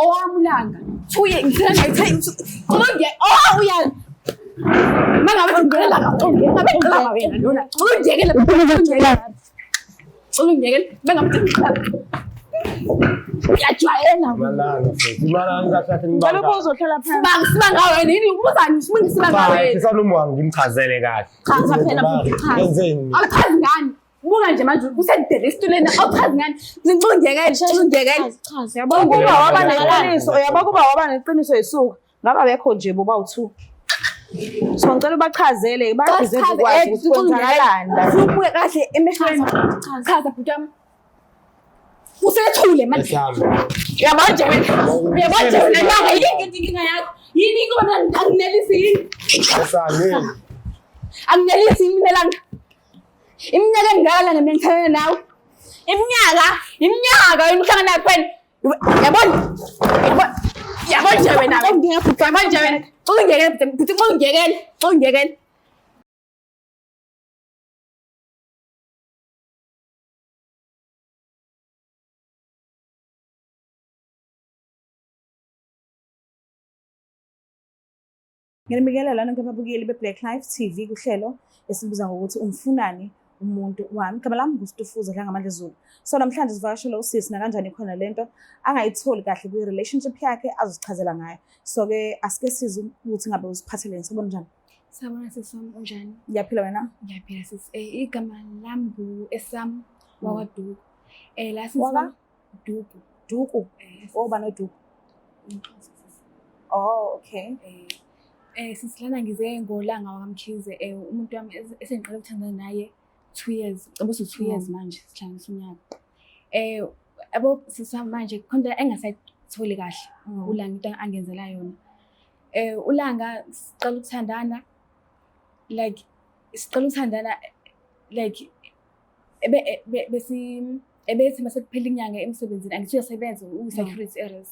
owamulanga. 2 years ngithela ngayithe uye uya. Mangabe ngicela ngabe ngicela wena lona. Ungiyekele ungiyekele bengamthemba. Uyajwayela Malanga futhi. Malanga kahle Ngicela uzohlala phansi. siba ngawe yini ubuzani siba ngawe. Sisaluma ngimchazele kahle. Chaza phela chaza. Yenzeni? Awuchazi ngani? Buka nje manje usedele esituleni awuchazi ngani? Ungiyekele. Chaza. Yabo kuba waba neqiniso, yabo kuba waba neqiniso yisuka. Ngaba bekho nje boba-2. So ngicela ubachazele, baqize ukwazi ukuthi kwenzakalani. Ubuke kahle emehlweni. Chaza bhuti wami. Usethule manje. Uyabanje wena manga yini inkinga yakho? Yini ngoba anginelisi yini? Esani. Anginelisi imelanga. Iminyaka engaka la ngimthana nawe. Iminyaka imhlangana nakwena. Yabona nje wena. Yabona nje wena. Ungiyekele. Ngiyamikelela lana ngababukeli beBlack Life TV kuhlelo esibuza ngokuthi umfunani umuntu wami. Igama lami nguStufuza Dlangamandla Zulu. So namhlanje sivakashela usisi na kanjani khona lento angayitholi kahle kwi relationship yakhe azozichazela ngayo. So ke asike size ukuthi ngabe uziphatheleni sabona njani. Sabona sesami unjani? Ngiyaphila wena? Ngiyaphila sis. Igama lami nguEsam wakwaDuku. La Waka? Duku. Duku. Oba noDuku. Oh, okay. Sisilana ngize ngolanga wakamkhize umuntu wami esengiqala ukuthandana naye 2 years obuso 2 years manje sihlanganisa unyaka abo sisama manje khona engasayitholi kahle ulanga into angenzela yona ulanga siqala ukuthandana like ebethi mase kuphela inyanga emsebenzini angithi uyasebenza u-security errors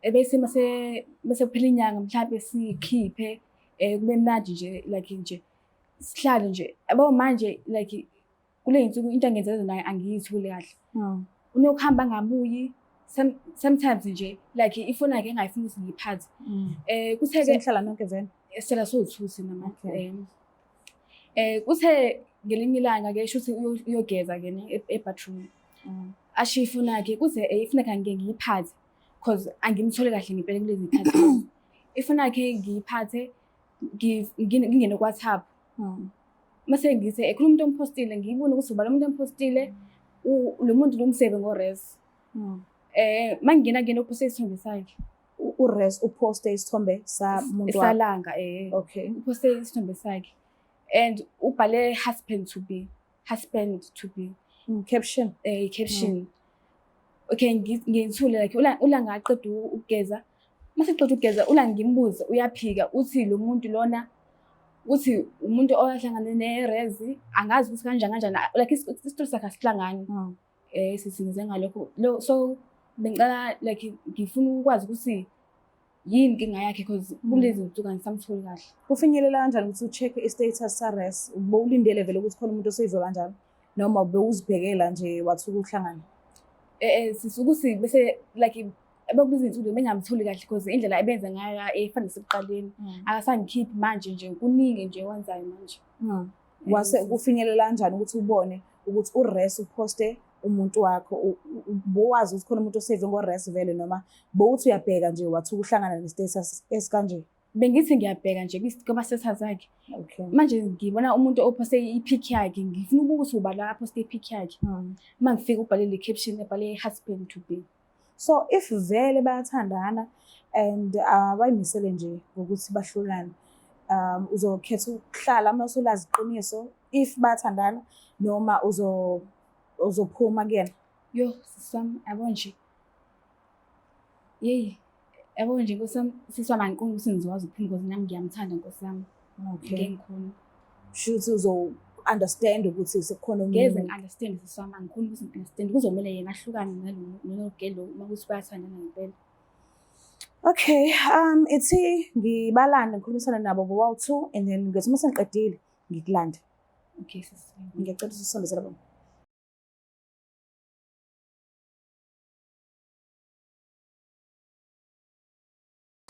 ebese mase kuphela inyanga mhlawumbe sikhiphe kube mnandi nje like nje sihlale nje yabo manje like kule insuku into angenzela naye angiyithuli kahle unokuhamba ngabuyi sometimes nje like ifoni yakhe engayifuni ukuthi ngiyiphathe kutheke sihlala nonke vele esela so2 namanje kuthe ngelinye ilanga ke sho ukuthi uyogeza ke e-bathroom ashiya ifoni yakhe kuze ifoni yakhe ngeke ngiyiphathe because angimthole kahle ngempela kulezi zikhathi ifoni yakhe ngiyiphathe ngingene ku-WhatsApp mase ngise ekhuluma umuntu ompostile ngiyibona ukuthi ubala umuntu ompostile lo muntu lomsebe ngo-res mangingena uposte isithombe sakhe u-res uposte isithombe samuntu salanga okay uposte isithombe sakhe and ubhale husband to be caption caption okay ngiyithule like ulanga aqeda ukugeza mase eqeda ukugeza ulanga ngimbuza uyaphika uthi lo muntu lona uthi umuntu oyahlangana nerezi angazi ukuthi kanjani like isitori sakhe asihlangani sisinze ngalokho so bengicala like ngifuna ukwazi ukuthi yini inkinga yakhe because kulezi zinsuku angisamtholi kahle kufinyelela kanjani ukuthi ucheck i-status sa-res ubulindele vele ukuthi khona umuntu oseyive kanjani noma bewuzibhekela nje wathi ukuhlangana sisukuthi bese like abakubiza insuku bengamtholi kahle because indlela ebenza ngayo efana nesekuqaleni akasangikhiphi manje nje kuningi nje wenzayo manje wase kufinyelela kanjani ukuthi ubone ukuthi u-res uposte umuntu wakho bowazi ukuthi khona umuntu osave ngo-res vele noma bowuthi uyabheka nje wathi ukuhlangana ne-status esikanje bengithi ngiyabheka nje kuma-status akhe manje ngibona umuntu oposte i-pic yakhe ngifuna ukuthi ubala aposte i-pic yakhe uma ngifika ubhalele i-caption ebhale husband to be so if vele bayathandana and abayimisele nje ngokuthi bahlulane uzokhetha ukuhlala uma usulazi iqiniso if bayathandana noma uzophuma kuyena yo sisami yabo nje yabo nje nkosami sisama nkonke ukuthi ngizowazi ukuphuma because nami ngiyamthanda nkosami ngikhona shuthi uzo-understand ukuthi sekukhona ngeze ngi-understand sisami angikhona ukuthi ngi-understand kuzomele yena ahlukane nalogelo uma ukuthi bayathandana ngempela okay ithi ngibalande ngikhulumisana nabo bobawu-2 and then ngithi uma sengiqedile ngikulande okay sisi ngiyacela ukuthi usondezela bona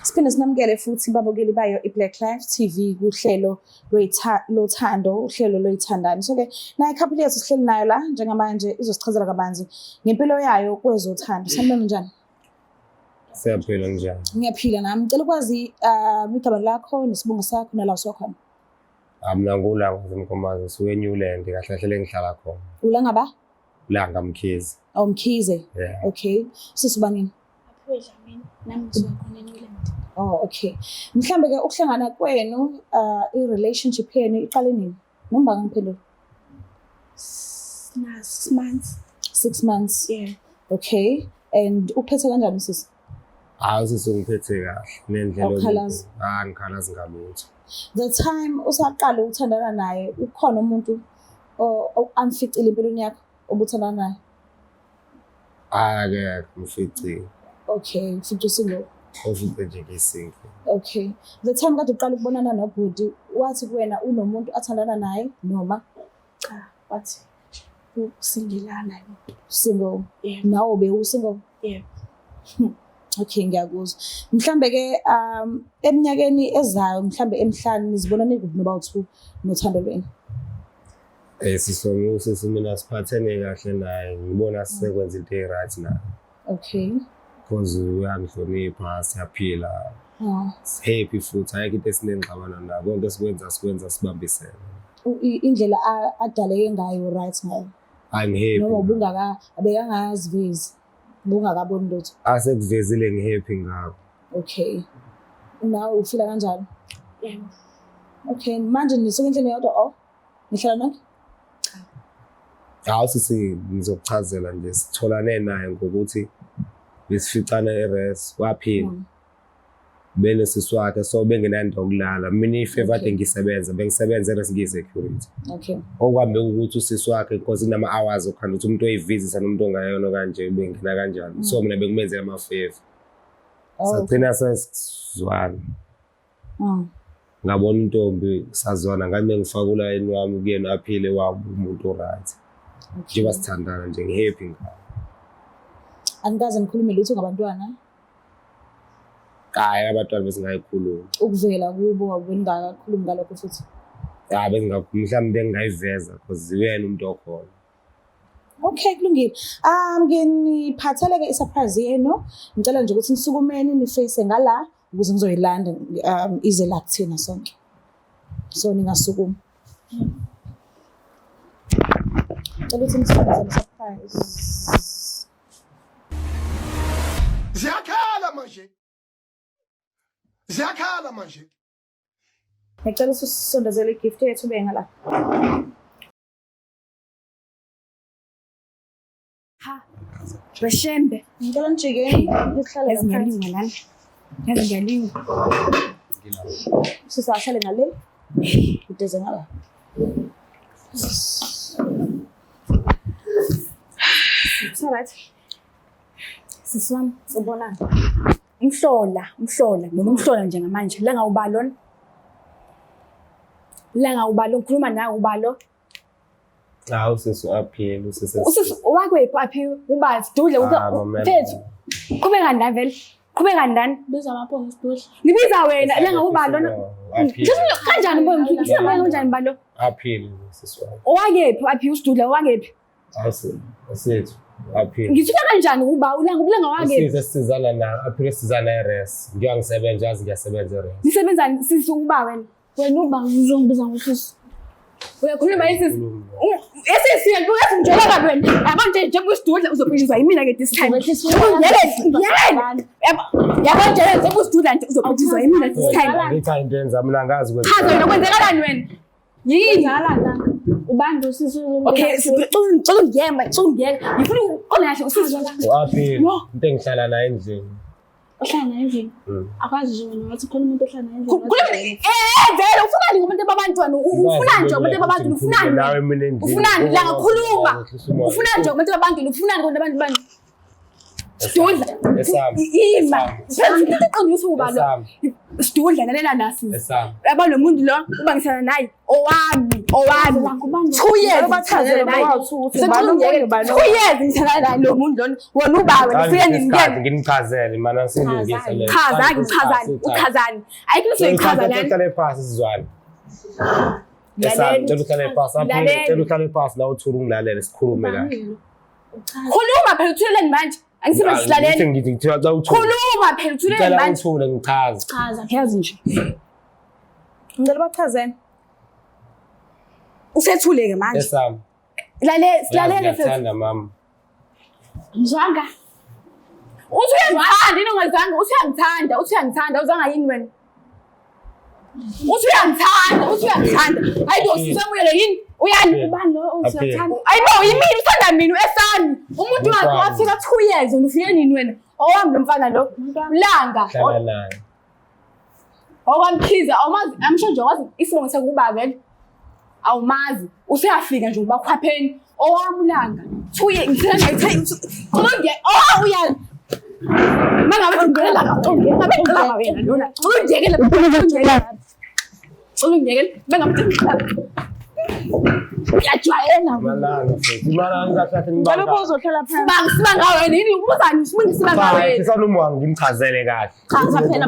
Siphinde sinamukele futhi babukeli bayo iBlack Life TV kuhlelo lothando, uhlelo loyithandani. So-ke naye couple yethu sihleli nayo la njengamanje izosichazela kabanzi ngempilo yayo kwezothando. Sanibona njani? Siyaphila njani? Ngiyaphila nami. Ngicela ukwazi igama lakho nesibongo sakho nala usokhona. Mina ngulanga Zimkomazi suke Newland kahle kahle ngihlala khona. Ulanga ba? Langa Mkhize. Oh Mkhize. Yeah. Okay. Sisibanini? Aphoyidla mina. Nami ngizokhona eNewland. Oh okay. Mhlambe ke ukuhlangana kwenu i-relationship yenu iqale nini? Noma ngiphendula. 6 months. 6 months. Yeah. Okay. And uphethe kanjani sisi? Sisungiphethe kahle nendlela Awukhalazi? Ngikhalazi ngalutho. The time usaqala ukuthandana naye ukhona umuntu amficile empilweni yakho obuthandana naye? Akekho mfici. Okay, futhi single. Ofice nje ngisingle. Okay. The time kade uqala ukubonana noBhuti wathi kuwena unomuntu athandana naye noma Cha, wathi ukusingilana yini? single? Yeah. Nawe bewusingle? Yeah. Okay, ngiyakuzwa. Mhlambe ke eminyakeni ezayo mhlambe emhlanje nizibona nikuphi noba u2 nothando lwenu? Sisonguse mina siphathene kahle naye ngibona sisekwenza into right naye. Okay. Because uyangihlonipha siyaphila. Happy futhi ayikho into esinengxabano nayo konke sikwenza sibambisene. Indlela adaleke ngayo right ngayo. I'm happy. Noma abekangazivezi. Bungakaboni lutho. Asekuvezile ngihappy ngakho. Okay. Nawe ufila kanjani? Yeah. Okay, manje nisuke endlini yodwa nihlala nonke? Sisi ngizokuchazela nje sitholane naye ngokuthi besificana eRes waphila. Bene siswakhe so bengenanto yokulala. Mina ifavor ngisebenza bengisebenza eRes ngiyi-security. Okay. Okwambe ukuthi usisi wakhe because inama hours okhanda ukuthi umuntu oyivisita nomuntu ongayona kanje bengena kanjani. So mina bekumenzela ama-favor. Sagcina sesizwana. Ngabona intombi sazwana ngame ngifaka ulayini wami kuyena aphile waba umuntu oright. Nje basithandana nje ngihappy ngayo. Angikaze ngikhulume lutho ngabantwana. Hayi abantwana besingayikhuluma. Ukuvela kubo beningakakhulumi ngalokho futhi. Mhlawumbe bengingayiveza because uyena umuntu okhona. Okay, kulungile. Nginiphathele ke isurprise yenu. Ngicela nje ukuthi nisukumeni niface ngala ukuze ngizoyilanda ize la kuthina sonke. So ningasukuma. Ngicela ukuthi nisifakele surprise. Ziyakhala manje. Ngicela usisondezele igift yethu bengala. Ha. Beshembe. Ngicela nijike nihlale Yazi ngiyalingwa lana. Yazi ngiyalingwa. Sisahlale ngale. Udeze ngala. It's all right. Siswami. Ubonani? Umhlola noma umhlola njengamanje la ngawubalona ngikhuluma nawe ubalo Usisi aphile usisi wakwephi aphi ubazi dudle mfethu qhubeka ndani vele qhubeka ndani Biza amapho ngesidudle. ngibiza wena la ngawubalona kanjani mbo ngisiza kanjani balo aphile usisi owakephi aphi usidudle owakephi asethu aphile ngithuka kanjani uba ulanga wakephi sizana na aphile sizana eRes ngiyangisebenza ngiyasebenza eRes nisebenzani sisi uba wena uba ngizongibiza ngosisi uyakhuluma isisi esisi ngiyazingitshela kabi wena abantu nje kusidudla uzophishizwa yimina ke this time yabo nje sekusidudla nje uzophishizwa yimina this time ngithi into enza mina ngazi ukuthi chaza wena kwenzekalani wena yini Ubantu sisi. okay ngicela ngiyema ngifuna uqonda kahle usisi aphile into engihlala naye endlini Ohlala endlini. Akwazi nje wena wathi khona umuntu ohlala endlini. Vele ufunani ngomuntu babantwana ufunani nje ngomuntu babantwana ufunani la ngakhuluma ufunani nje ngomuntu babantwana ufunani ngomuntu abantu Sidudla. Ima. Siqonisa uba lo. Sidudla lalela nasi. Yabo lo muntu lo ubangisana naye owami. 2 years bachazele naye. 2 years ngithatha naye lo muntu lona. Wona uba wena ufike ngimngene. Ngimchazele mana singingisa le. Chazani. Uchazani. Ayikho soyichaza lana. Ngicela phasi sizwane. Ngicela uhlale phasi. Ngicela uhlale phasi la uthula ungilalele sikhulume la. Khuluma phela uthuleleni manje. Angisibe silalele. Ngithi ngithiwa xa uthula. Khuluma phela uthuleleni manje. Uthule ngichaza. Yazi nje. ngicela bachazeni Usethuleke manje. Esami. Silalele Ngiyathanda mama. Mzwanga. Usuyangithanda into ongazange usuyangithanda uzanga yini wena? Usuyangithanda. Hayibo sisemuyele yini? Uyani ubani lo usuyangithanda? Hayibo yimini uthanda mina uEsani. Umuntu wakho wafika 2 years ufike nini wena? Owami lo mfana lo. Mlanga. Hlala naye. Okwamkhiza awumazi amsho nje wazi isibongo sakuba vele. Awumazi usuyafika nje ubakhwapheni owami ulanga. 2 years ngithanda ngithe konke uya Mangabe ngicela ngicela wena lona. Ungiyekele bengamthemba. Uyajwayela Malanga futhi. Malanga ngathi ngicela ngibanga. uzohlala phansi siba ngawe yini ubuzani siba ngawe. Isalumuwa ngimchazele kahle. Chaza phela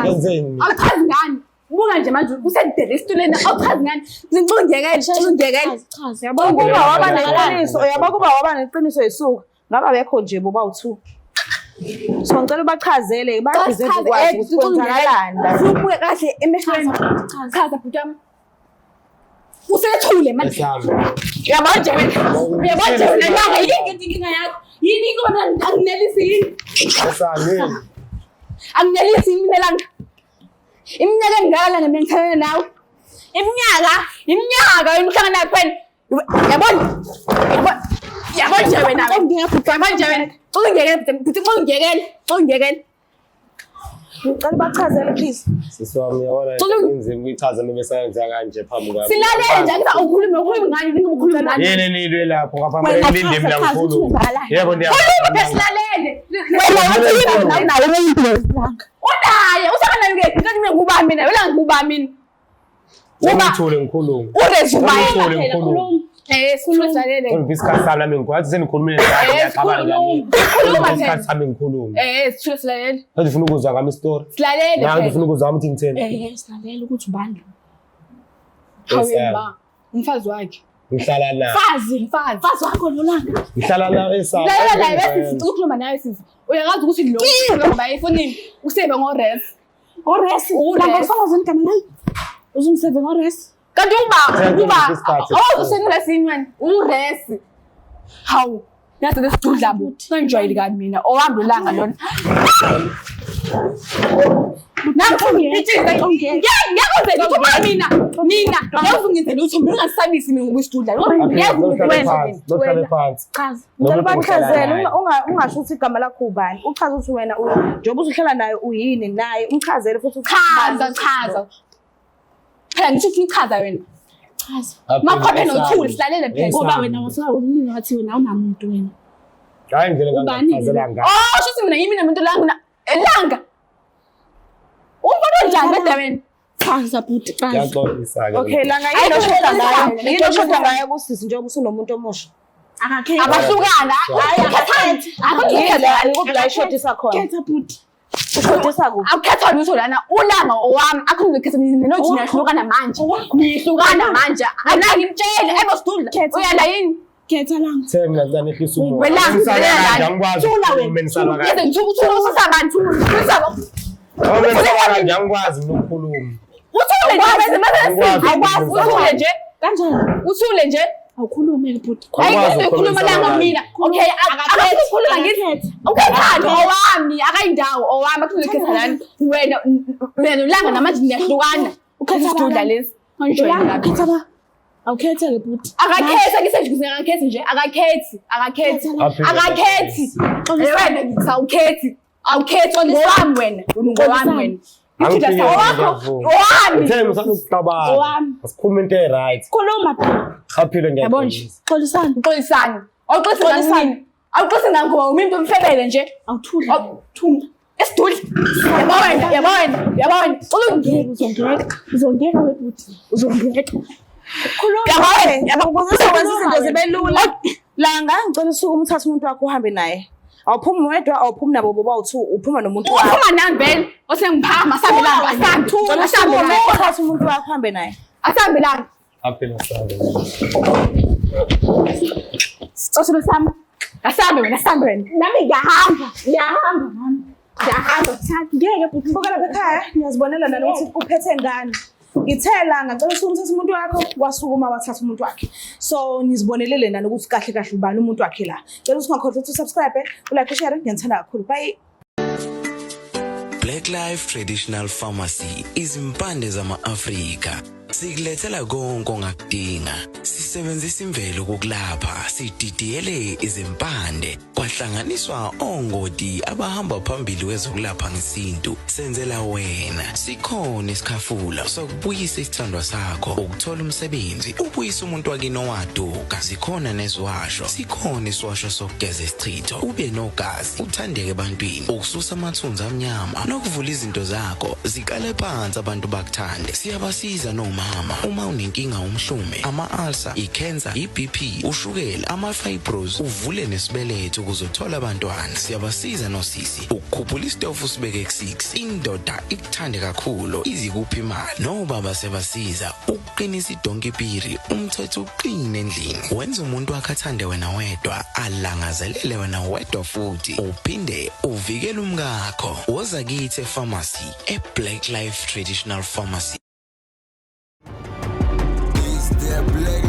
Yenzeni? awuchazi ngani ubuka nje manje usedele esituleni awuchazi ngani ngicungekele yabo kuba waba neqiniso yabo kuba waba neqiniso yisuka ngaba bekho nje boba u2 so ngicela ubachazele bazize ukwazi ukuthi kwenzakalani ubuke kahle emehlweni chaza butama usethule manje uyabanje wena nanga yini inkinga yakho yini ingoba anginelisi yini Esami. anginelisi mina langa iminyaka engaka mina ngithana nawe iminyaka wena uhlangana nayo kwena yabona nje wena ungiyekele ngicela ubachazele please Siswami yabona inzima uyichazele bese yenza kanje phambi kwami. silalele nje akuthi ukhulume ngani ningikhuluma ngani Yini nilwe lapho ngaphambi elinde mina ngikhulu. Yebo silalele unaye usakanayo ke kanti mina ngikuba mina wena ngikuba mina Ngithule ngikhuluma. uresume Ngikhuluma. silalele Ngibisikhathi sami nami ngikwazi senikhulumile naye ngiyaqabana nami. Isikhathi sami ngikhuluma. silalele Manje ufuna ukuzwa ngami story. silalele Nawe ufuna ukuzwa ukuthi ngitheni? silalele ukuthi ubani Esami. umfazi wakhe Ngihlala naye. mfazi wakho lolanga Ngihlala naye Esami. lalela bese ukukhuluma nawe sisi uyakazi ukuthi lo ngoba efonini usebe ngores langa ufakazini igama lami uzungiseve ngores kanti usenresini wena ures hawu nathi lesidudla bo ngijwayele kabi mina owami ulanga lona mina ngiyazungizela ukuthi ungasabisi mina ngokusidudla Lohlale phansi. ngicela ubachazele ungasho ukuthi igama lakho ubani uchaze ukuthi wena njengoba usuhlala naye uyini naye umchazele futhi chaza phela ngithi ufuna uchaza wena makhophe nothuli silalele phela ngoba wena wasuka umningi wathi wena awunamuntu wena Hayi ngile ngachazela ngani. shuthi mina yimi nomuntu elanga umbona njani bede wena chaza bhuti chaza Ngiyaxolisa ke. okay langa yini oshoda ngayo yini oshoda ngayo kusisi njengoba usunomuntu omusha abahlukana la ishodisa khona khetha bhuti ushodisa kuphi awukhetha lutho lana ulanga owami akho ngikhetha nothi niyahlukana manje nihlukana manje anaki mtshele ebesidudla uyala yini khetha langa Themna ngane ehlisa umoya. Wena ngiyangikwazi ukukhuluma yeze ngithukuthula usabantu usaba ngiyangikwazi ukukhuluma. Uthule nje awukhulume bhuti ayikhuluma langa mina okay akakhuluma ngithi ukethani owami akayindawo owami akuzokhetha lana wena ulanga namanje niyahlukana ukhetha isidudla lesi langa khetha ba awukhethe bhuti akakhethi ngisenje akakhethi nje akakhethi wena ngisawukhethi awukhethi ngowami wena ungowami wena Themna usanukucabanga. Asikhuluma into eright. khuluma Chaphile ngiyabona. xolisana xolisani Awuqose ngoba umuntu omfebele nje. Awuthuli. Thuma. Esiduli. Yabona. Uzongeka webhuti. Uzongeka. Yabona ukwenza izinto zibe lula. Langa ngicela usuku umthatha umuntu wakho uhambe naye. Awuphumi wedwa, awuphumi nabo boba u2, uphuma nomuntu wakho. Uphuma nami vele, osengiphama asambe langa, asambe. Uthatha umuntu wakho uhambe naye. Asambe langa. Aphela sabe. Osho sami. Asambe wena, asambe wena. Nami ngiyahamba mama. Ngiyahamba. Ngeke bhuti mbukela ekhaya, ngiyazibonela nani ukuthi uphethe ngani. Ngithela ngacela usuku umthatha umuntu wakho, wasukuma wathatha umuntu wakhe. So nizibonelele nani ukuthi kahle ubani umuntu wakhe la. Ngicela ukuthi ungakhohlwa ukuthi subscribe, ulike, share, ngiyandithanda kakhulu. Bye. Black Life Traditional Pharmacy izimpande zama-Afrika. Sikulethela konke ongakudinga. Sisebenzisa imvelo kokulapha, sididiyele izimpande, kwahlanganiswa ongoti abahamba phambili kwezokulapha ngesintu. Senzela wena. Sikhona isikhafula sokubuyisa isithandwa sakho, ukuthola umsebenzi, ubuyisa umuntu wakini owaduka. Sikhona neziwasho. Sikhona isiwasho sokugeza isichitho, ube nogazi, uthandeke ebantwini, ukususa amathunzi amnyama, nokuvula izinto zakho zikale phansi abantu bakuthande. Siyabasiza noma uma unenkinga umhlume, ama-ulcer, i-cancer, i-BP, ushukela, ama-fibros, uvule nesibeletho ukuzothola abantwana. Siyabasiza nosisi ukukhuphula isitofu sibeke ku6, indoda ikuthande kakhulu izikuphi imali. Nobaba sebasiza ukuqinisa idonkipiri, umthetho uqine endlini. Wenza umuntu wakhe athande wena wedwa, alangazelele wena wedwa futhi uphinde uvikele umkakho. Woza kithi epharmacy, eBlack Life Traditional Pharmacy. Black